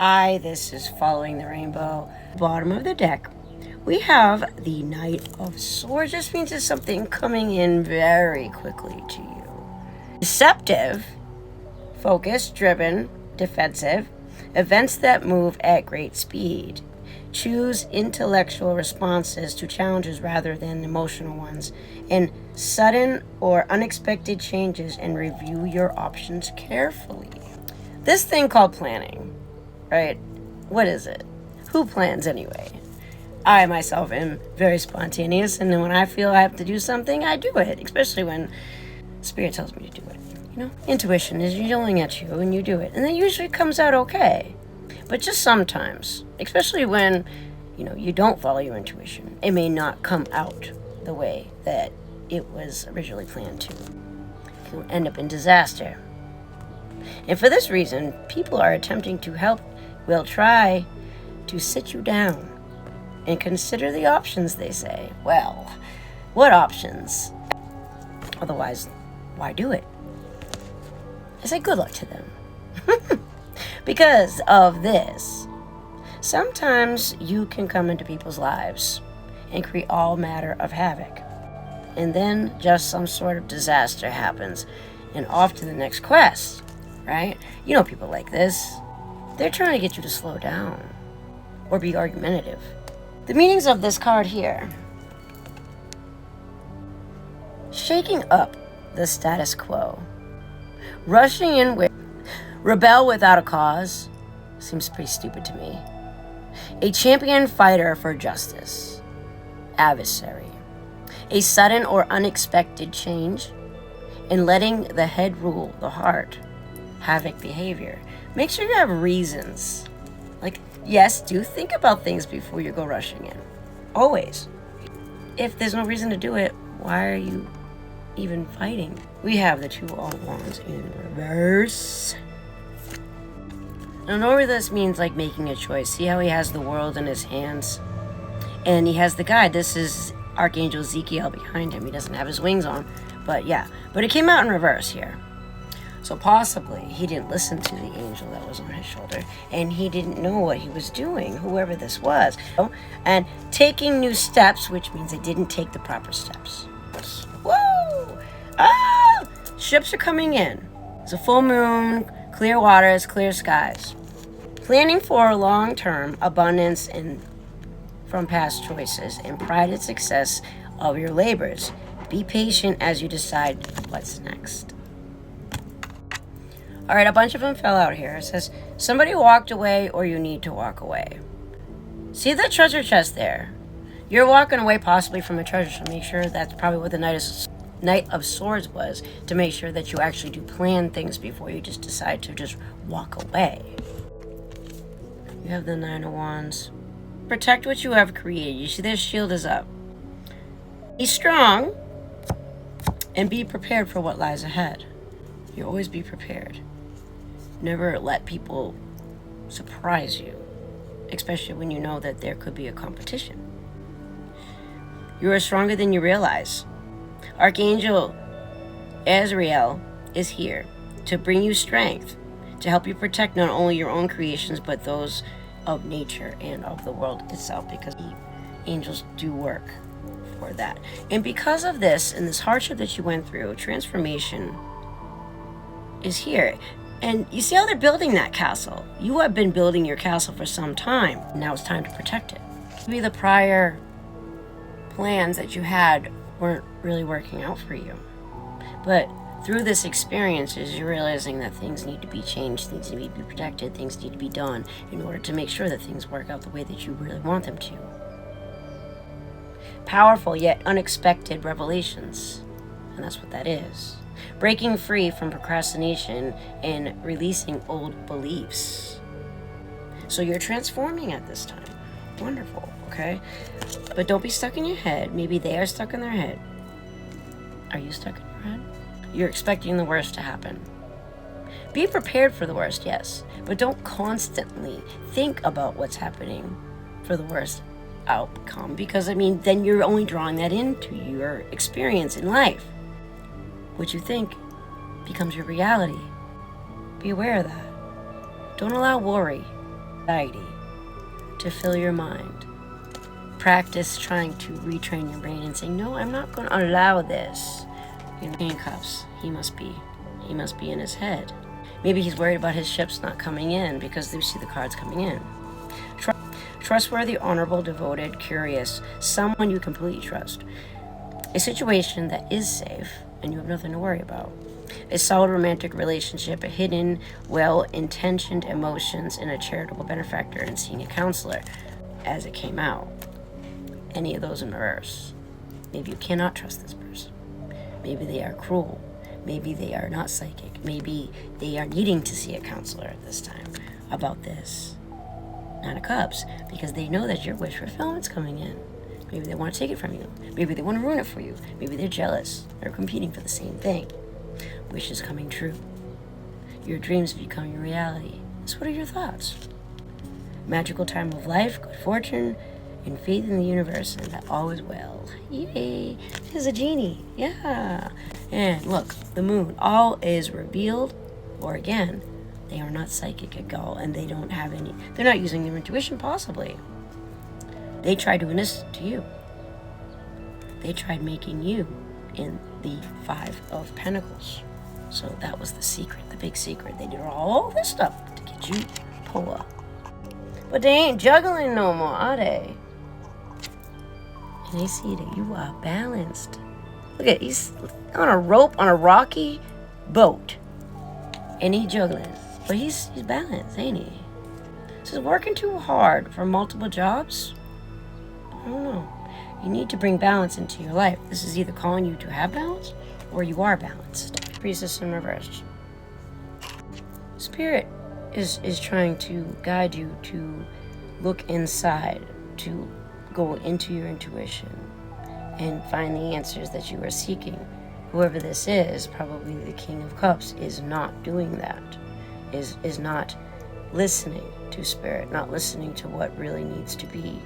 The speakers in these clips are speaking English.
This is Following the Rainbow. Bottom of the deck, we have the Knight of Swords. This means there's something coming in very quickly to you. Deceptive, focused, driven, defensive, events that move at great speed. Choose intellectual responses to challenges rather than emotional ones, and sudden or unexpected changes, and review your options carefully. This thing called planning, right? What is it? Who plans anyway? I myself am very spontaneous, and then when I feel I have to do something, I do it, especially when Spirit tells me to do it. Intuition is yelling at you and you do it, and it usually comes out okay. But just sometimes, especially when, you don't follow your intuition, it may not come out the way that it was originally planned to. You'll end up in disaster. And for this reason, people are attempting to help will try to sit you down and consider the options, they say. Well, what options? Otherwise, why do it? I say good luck to them. Because of this, sometimes you can come into people's lives and create all matter of havoc. And then just some sort of disaster happens and off to the next quest, right? People like this. They're trying to get you to slow down or be argumentative. The meanings of this card here: shaking up the status quo, rushing in with, rebel without a cause, seems pretty stupid to me. A champion fighter for justice, adversary, a sudden or unexpected change, and letting the head rule the heart, havoc behavior. Make sure you have reasons. Yes, do think about things before you go rushing in. Always. If there's no reason to do it, why are you even fighting? We have the Two of Wands in reverse. Now, normally this means making a choice. See how he has the world in his hands? And he has the guide. This is Archangel Ezekiel behind him. He doesn't have his wings on. But it came out in reverse here. So possibly he didn't listen to the angel that was on his shoulder, and he didn't know what he was doing, whoever this was. And taking new steps, which means they didn't take the proper steps. Woo! Ships are coming in. It's a full moon, clear waters, clear skies. Planning for long-term abundance and from past choices, and pride and success of your labors. Be patient as you decide what's next. All right, a bunch of them fell out here. It says, somebody walked away or you need to walk away. See the treasure chest there? You're walking away possibly from a treasure chest. Make sure that's probably what the Knight of Swords was, to make sure that you actually do plan things before you just decide to just walk away. You have the Nine of Wands. Protect what you have created. You see their shield is up. Be strong and be prepared for what lies ahead. You always be prepared. Never let people surprise you, especially when you know that there could be a competition. You are stronger than you realize. Archangel Azrael is here to bring you strength, to help you protect not only your own creations, but those of nature and of the world itself, because angels do work for that. And because of this and this hardship that you went through, transformation is here. And you see how they're building that castle. You have been building your castle for some time. Now it's time to protect it. Maybe the prior plans that you had weren't really working out for you. But through this experiences, you're realizing that things need to be changed, things need to be protected, things need to be done in order to make sure that things work out the way that you really want them to. Powerful yet unexpected revelations. And that's what that is. Breaking free from procrastination and releasing old beliefs. So you're transforming at this time. Wonderful, okay? But don't be stuck in your head. Maybe they are stuck in their head. Are you stuck in your head? You're expecting the worst to happen. Be prepared for the worst, yes. But don't constantly think about what's happening for the worst outcome. Because, then you're only drawing that into your experience in life. What you think becomes your reality. Be aware of that. Don't allow worry anxiety to fill your mind. Practice trying to retrain your brain and saying, no, I'm not going to allow this. Handcuffs. He must be in his head. Maybe he's worried about his ships not coming in because they see the cards coming in. Trustworthy, honorable, devoted, curious, someone you completely trust. A situation that is safe and you have nothing to worry about. A solid romantic relationship, a hidden, well-intentioned emotions, and a charitable benefactor and seeing a counselor as it came out. Any of those in reverse. Maybe you cannot trust this person. Maybe they are cruel. Maybe they are not psychic. Maybe they are needing to see a counselor at this time about this. Nine of Cups, because they know that your wish fulfillment's coming in. Maybe they want to take it from you. Maybe they want to ruin it for you. Maybe they're jealous. They're competing for the same thing. Wishes coming true. Your dreams becoming reality. So what are your thoughts? Magical time of life, good fortune, and faith in the universe, and that all is well. Yay! There's a genie. Yeah. And look, the moon. All is revealed, or again, they are not psychic at all, and they don't have any. They're not using their intuition, possibly. They tried doing this to you. They tried making you in the Five of Pentacles. So that was the secret, the big secret. They did all this stuff to get you poor. But they ain't juggling no more, are they? And they see that you are balanced. Look at, he's on a rope on a rocky boat. And he's juggling. But he's balanced, ain't he? So he's working too hard for multiple jobs. I don't know. You need to bring balance into your life. This is either calling you to have balance or you are balanced. Priestess in reverse. Spirit is trying to guide you to look inside, to go into your intuition and find the answers that you are seeking. Whoever this is, probably the King of Cups, is not doing that. Is not listening to Spirit, not listening to what really needs to be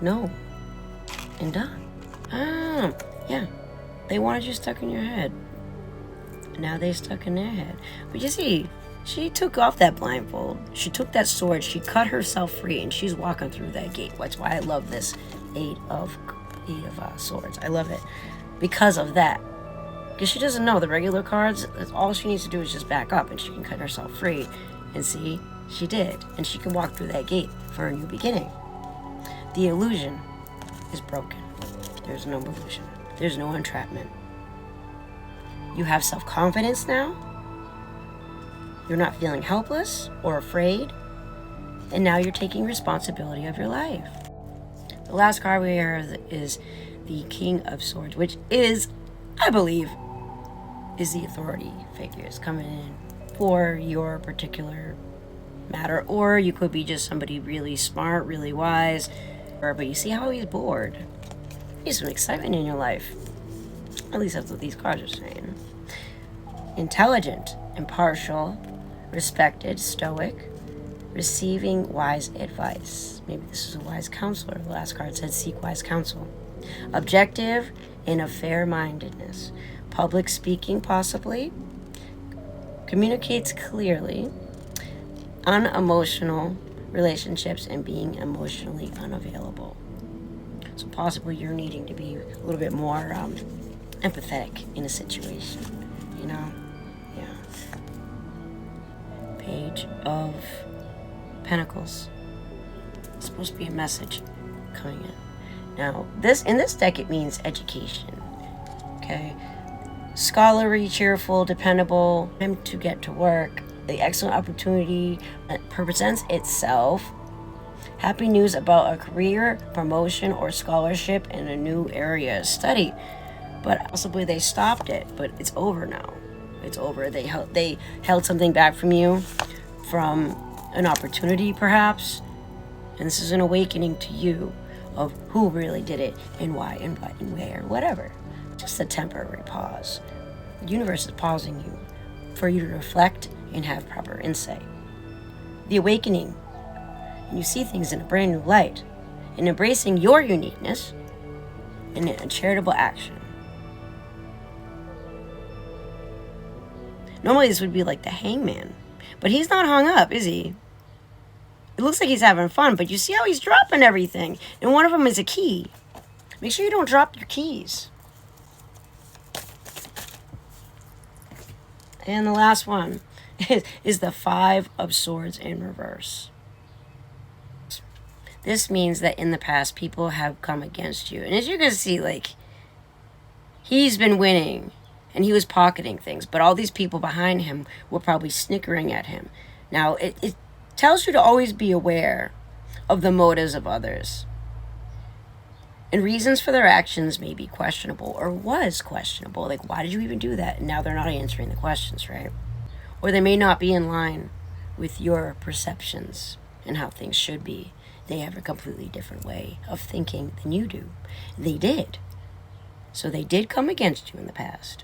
known and done. Yeah. They wanted you stuck in your head. Now they stuck in their head. But you see, she took off that blindfold. She took that sword. She cut herself free, and she's walking through that gate. That's why I love this Eight of Swords. I love it because of that. Because she doesn't know the regular cards. All she needs to do is just back up, and she can cut herself free. And see, she did, and she can walk through that gate for a new beginning. The illusion is broken. There's no illusion. There's no entrapment. You have self-confidence now. You're not feeling helpless or afraid. And now you're taking responsibility of your life. The last card we have is the King of Swords, which is, I believe, is the authority figures coming in for your particular matter. Or you could be just somebody really smart, really wise. But you see how he's bored. He's some excitement in your life. At least that's what these cards are saying. Intelligent, impartial, respected, stoic, receiving wise advice. Maybe this is a wise counselor. The last card said seek wise counsel. Objective and of fair-mindedness. Public speaking, possibly. Communicates clearly. Unemotional relationships and being emotionally unavailable. So possibly you're needing to be a little bit more empathetic in a situation, you know? Yeah. Page of Pentacles. It's supposed to be a message coming in. Now, in this deck, it means education. Okay? Scholarly, cheerful, dependable, time to get to work. The excellent opportunity presents itself. Happy news about a career, promotion, or scholarship in a new area of study. But possibly they stopped it, but it's over now. It's over. They held something back from you, from an opportunity perhaps. And this is an awakening to you of who really did it and why and what and where, whatever. Just a temporary pause. The universe is pausing you for you to reflect and have proper insight. The awakening, and you see things in a brand new light, and embracing your uniqueness in a charitable action. Normally this would be like the Hangman, but he's not hung up, is he? It looks like he's having fun, but you see how he's dropping everything. And one of them is a key. Make sure you don't drop your keys. And the last one is the Five of Swords in reverse. This means that in the past, people have come against you. And as you can see, like, he's been winning and he was pocketing things, but all these people behind him were probably snickering at him. Now, it tells you to always be aware of the motives of others. And reasons for their actions may be questionable or was questionable. Like, why did you even do that? And now they're not answering the questions, right? Or they may not be in line with your perceptions and how things should be. They have a completely different way of thinking than you do. They did. So they did come against you in the past.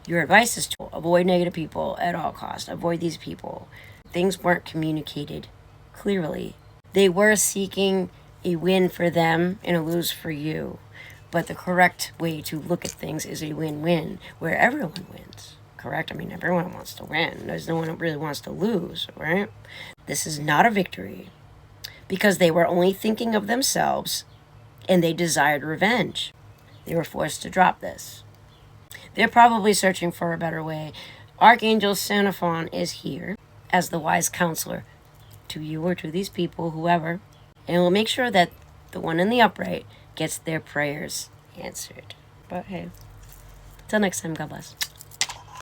Your advice is to avoid negative people at all costs. Avoid these people. Things weren't communicated clearly. They were seeking a win for them and a lose for you. But the correct way to look at things is a win-win, where everyone wins. Correct? I mean, everyone wants to win. There's no one who really wants to lose, right? This is not a victory, because they were only thinking of themselves and they desired revenge. They were forced to drop this. They're probably searching for a better way. Archangel Xenophon is here as the wise counselor to you or to these people, whoever, and will make sure that the one in the upright gets their prayers answered. But hey, till next time, God bless.